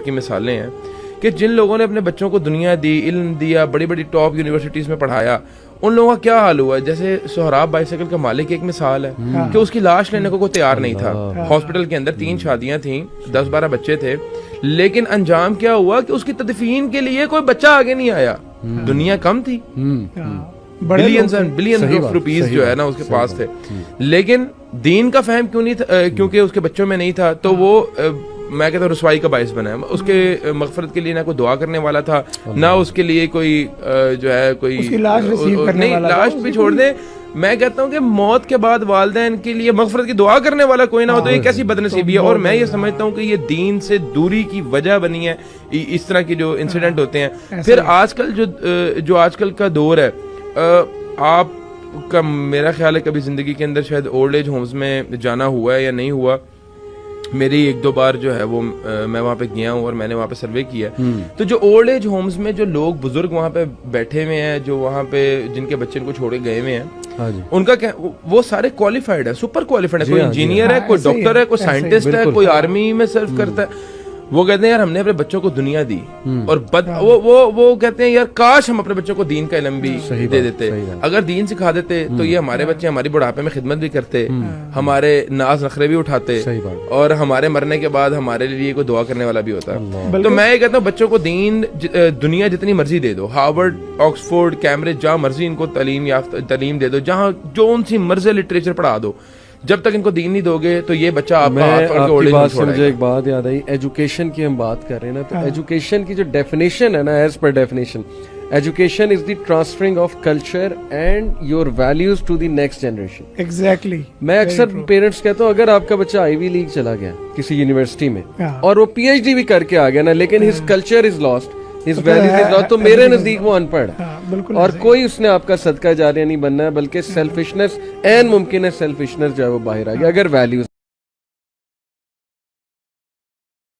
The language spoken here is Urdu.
کی مثالیں ہیں کہ جن لوگوں نے اپنے بچوں کو دنیا دی، علم دیا، بڑی بڑی ٹاپ یونیورسٹیز میں پڑھایا، ان لوگوں کا کیا حال ہوا. جیسے سہراب بائیسیکل کا مالک ایک مثال ہے کہ اس کی لاش لینے کو کوئی تیار نہیں تھا. ہاسپٹل کے اندر 3 شادیاں تھیں، 10-12 بچے تھے، لیکن انجام کیا ہوا کہ اس کی تدفین کے لیے کوئی بچہ آگے نہیں آیا. دنیا کم تھی، بلین آف روپیز جو ہے نا اس کے پاس تھے، لیکن دین کا فہم کیوں نہیں تھا؟ کیونکہ اس کے بچوں میں نہیں تھا، تو وہ میں کہتا ہوں رسوائی کا باعث بنا ہے. اس کے مغفرت کے لیے نہ کوئی دعا کرنے والا تھا، نہ اس کے لیے کوئی جو ہے کوئی نہیں، لاش بھی چھوڑ دیں. میں کہتا ہوں کہ موت کے بعد والدین کے لیے مغفرت کی دعا کرنے والا کوئی نہ ہو تو یہ کیسی بد نصیبی ہے. اور میں یہ سمجھتا ہوں کہ یہ دین سے دوری کی وجہ بنی ہے اس طرح کی جو انسیڈنٹ ہوتے ہیں. پھر آج کل جو آج کل کا دور ہے، آپ کا میرا خیال ہے کبھی زندگی کے اندر شاید اولڈ ایج ہومز میں جانا ہوا ہے یا نہیں ہوا. میری 1-2 بار جو ہے وہ میں وہاں پہ گیا ہوں اور میں نے وہاں پہ سروے کیا. تو جو اولڈ ایج ہومز میں جو لوگ بزرگ وہاں پہ بیٹھے ہوئے ہیں، جو وہاں پہ جن کے بچے ان کو چھوڑے گئے ہوئے ہیں، ان کا کیا، وہ سارے کوالیفائڈ ہیں، سپر کوالیفائڈ ہے. کوئی انجینئر ہے، کوئی ڈاکٹر ہے، کوئی سائنٹسٹ ہے، کوئی آرمی میں سرو کرتا ہے. وہ کہتے ہیں یار ہم نے اپنے بچوں کو دنیا دی، اور وہ کہتے ہیں یار کاش ہم اپنے بچوں کو دین کا علم بھی دے دیتے. اگر دین سکھا دیتے تو یہ ہمارے بچے ہماری بڑھاپے میں خدمت بھی کرتے، ہمارے ناز نخرے بھی اٹھاتے، اور ہمارے مرنے کے بعد ہمارے لیے کوئی دعا کرنے والا بھی ہوتا. تو میں یہ کہتا ہوں بچوں کو دین دنیا جتنی مرضی دے دو، ہارورڈ، آکسفورڈ، کیمبرج، جہاں مرضی ان کو تعلیم دے دو، جہاں جو ان سی مرضی لٹریچر پڑھا دو، جب تک ان کو دین نہیں دو گے تو یہ بچہ آپ کی بات سے مجھے ایک بات یاد آئی. ایجوکیشن کی ہم بات کر رہے ہیں نا، تو ایجوکیشن کی جو ڈیفینیشن ہے نا، as per definition education is the transferring of culture and your values to the next generation. Exactly. میں اکثر پیرنٹس کہتا ہوں اگر آپ کا بچہ آئی وی لیگ چلا گیا کسی یونیورسٹی میں اور وہ پی ایچ ڈی بھی کر کے آ گیا نا، لیکن his culture is last, his values is last, تو میرے نزدیک وہ ان پڑھ ہے اور کوئی اس نے آپ کا صدقہ جاریہ نہیں بننا ہے، بلکہ سیلفشنس این ممکن ہے، سیلفشنس جو ہے وہ باہر آ گیا اگر ویلیوز